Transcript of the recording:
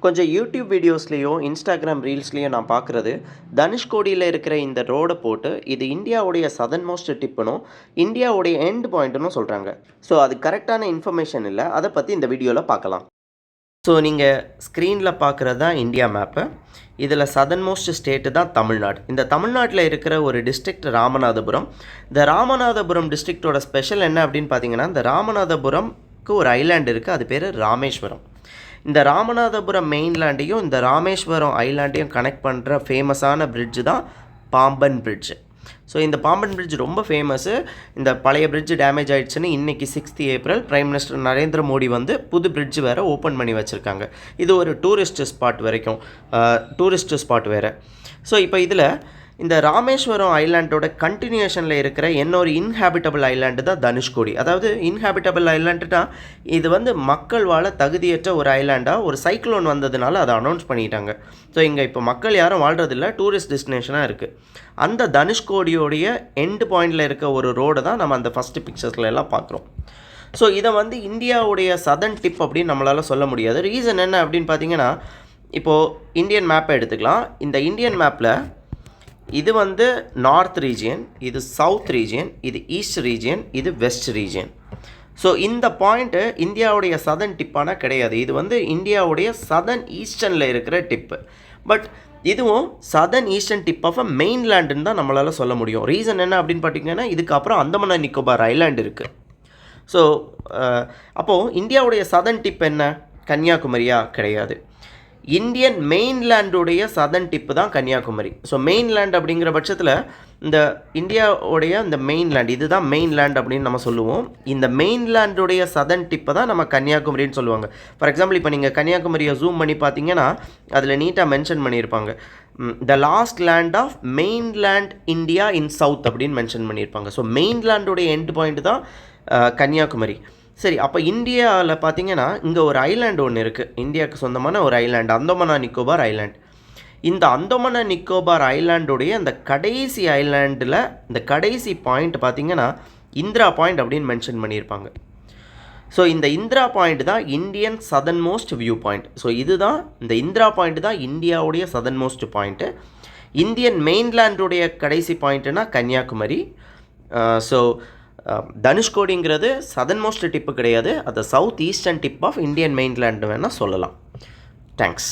கொஞ்சம் YouTube வீடியோஸ்லேயும் Instagram ரீல்ஸ்லேயும் நான் பார்க்குறது தனுஷ்கோடியில் இருக்கிற இந்த ரோடை போட்டு இது இந்தியாவுடைய சதன் மோஸ்ட் டிப்புனும் இந்தியாவுடைய எண்ட் பாயிண்ட்டுன்னு சொல்கிறாங்க. ஸோ அது கரெக்டான இன்ஃபர்மேஷன் இல்லை, அதை பற்றி இந்த வீடியோவில் பார்க்கலாம். ஸோ நீங்கள் ஸ்க்ரீனில் பார்க்குறது தான் இந்தியா மேப்பு. இதில் சதன் மோஸ்ட் ஸ்டேட்டு தான் தமிழ்நாடு. இந்த தமிழ்நாட்டில் இருக்கிற ஒரு டிஸ்ட்ரிக்ட் ராமநாதபுரம். இந்த ராமநாதபுரம் டிஸ்ட்ரிக்டோட ஸ்பெஷல் என்ன அப்படின்னு பார்த்தீங்கன்னா, இந்த ராமநாதபுரம்க்கு ஒரு ஐலாண்டு இருக்குது, அது பேர் ராமேஸ்வரம். இந்த ராமநாதபுரம் மெயின்லேண்டையும் இந்த ராமேஸ்வரம் ஐலாண்டையும் கனெக்ட் பண்ணுற ஃபேமஸான பிரிட்ஜு தான் பாம்பன் பிரிட்ஜு. ஸோ இந்த பாம்பன் பிரிட்ஜ் ரொம்ப ஃபேமஸ்ஸு. இந்த பழைய பிரிட்ஜ் டேமேஜ் ஆகிடுச்சுன்னு இன்றைக்கி 6th April prime minister Narendra Modi வந்து புது பிரிட்ஜ் வேறு ஓப்பன் பண்ணி வச்சுருக்காங்க. இது ஒரு டூரிஸ்ட் ஸ்பாட் வேறு. ஸோ இப்போ இதில் இந்த ராமேஸ்வரம் ஐலாண்டோட கண்டினியூஷனில் இருக்கிற இன்னொரு இன்ஹேபிட்டபிள் ஐலாண்டு தான் தனுஷ்கோடி. அதாவது இன்ஹேபிட்டபிள் ஐலாண்டுனா இது வந்து மக்கள் வாழ தகுதியற்ற ஒரு ஐலாண்டாக ஒரு சைக்ளோன் வந்ததுனால அதை அனௌன்ஸ் பண்ணிட்டாங்க. ஸோ இங்கே இப்போ மக்கள் யாரும் வாழ்கிறதில்ல, டூரிஸ்ட் டெஸ்டினேஷனாக இருக்குது. அந்த தனுஷ்கோடியோடைய எண்டு பாயிண்டில் இருக்க ஒரு ரோடு தான் நம்ம அந்த ஃபஸ்ட்டு பிக்சர்ஸில் எல்லாம் பார்க்குறோம். ஸோ இதை வந்து இந்தியாவுடைய சதன் டிப் அப்படின்னு நம்மளால் சொல்ல முடியாது. ரீசன் என்ன அப்படின்னு பார்த்தீங்கன்னா, இப்போது இந்தியன் மேப்பை எடுத்துக்கலாம். இந்த இந்தியன் மேப்பில் இது வந்து நார்த் ரீஜியன், இது சவுத் ரீஜியன், இது ஈஸ்ட் ரீஜியன், இது வெஸ்ட் ரீஜியன். ஸோ இந்த பாயிண்ட்டு இந்தியாவுடைய சதன் டிப்பானால் கிடையாது. இது வந்து இந்தியாவுடைய சதன் ஈஸ்டர்னில் இருக்கிற டிப்பு. பட் இதுவும் southern eastern tip of a மெயின்லேண்டுன்னு தான் நம்மளால் சொல்ல முடியும். ரீசன் என்ன அப்படின்னு பார்த்தீங்கன்னா, இதுக்கப்புறம் அந்தமான் அண்ட் நிக்கோபார் ஐலாண்டு இருக்குது. ஸோ அப்போது இந்தியாவுடைய சதன் டிப் என்ன? கன்னியாகுமரியா? கிடையாது. இந்தியன் மெயின்லேண்டுடைய சதன் டிப்பு தான் கன்னியாகுமரி. ஸோ மெயின்லேண்ட் அப்படிங்கிற பட்சத்தில் இந்த இந்தியாவுடைய இந்த மெயின்லேண்ட், இதுதான் மெயின்லேண்ட் அப்படின்னு நம்ம சொல்லுவோம். இந்த மெயின்லேண்டுடைய சதன் டிப்பை தான் நம்ம கன்னியாகுமரின்னு சொல்லுவாங்க. ஃபார் எக்ஸாம்பிள் இப்போ நீங்கள் கன்னியாகுமரியை ஜூம் பண்ணி பார்த்தீங்கன்னா அதில் நீட்டாக மென்ஷன் பண்ணியிருப்பாங்க, the last land of mainland India in south அப்படின்னு மென்ஷன் பண்ணியிருப்பாங்க. ஸோ மெயின்லேண்டுடைய எண்ட் பாயிண்ட் தான் கன்னியாகுமரி. சரி, அப்போ இந்தியாவில் பார்த்தீங்கன்னா இங்கே ஒரு ஐலாண்டு ஒன்று இருக்குது, இந்தியாவுக்கு சொந்தமான ஒரு island, Andaman and Nicobar island. இந்த அந்தமான் அண்ட் நிக்கோபார் ஐலாண்டுடைய அந்த கடைசி ஐலாண்டில் இந்த கடைசி பாயிண்ட் பார்த்திங்கன்னா இந்திரா பாயிண்ட் அப்படின்னு மென்ஷன் பண்ணியிருப்பாங்க. ஸோ இந்த இந்திரா பாயிண்ட் தான் Indian southernmost view point. So இதுதான் இந்த இந்திரா பாயிண்ட் தான் இந்தியாவுடைய சதன் மோஸ்ட் பாயிண்ட்டு. இந்தியன் மெயின்லேண்டுடைய கடைசி பாயிண்ட்டுனா கன்னியாகுமரி. ஸோ தனுஷ்கோடிங்கிறது சதன் மோஸ்ட் டிப்பு கிடையாது, அது south eastern tip of Indian mainland வேணால் சொல்லலாம். தேங்க்ஸ்.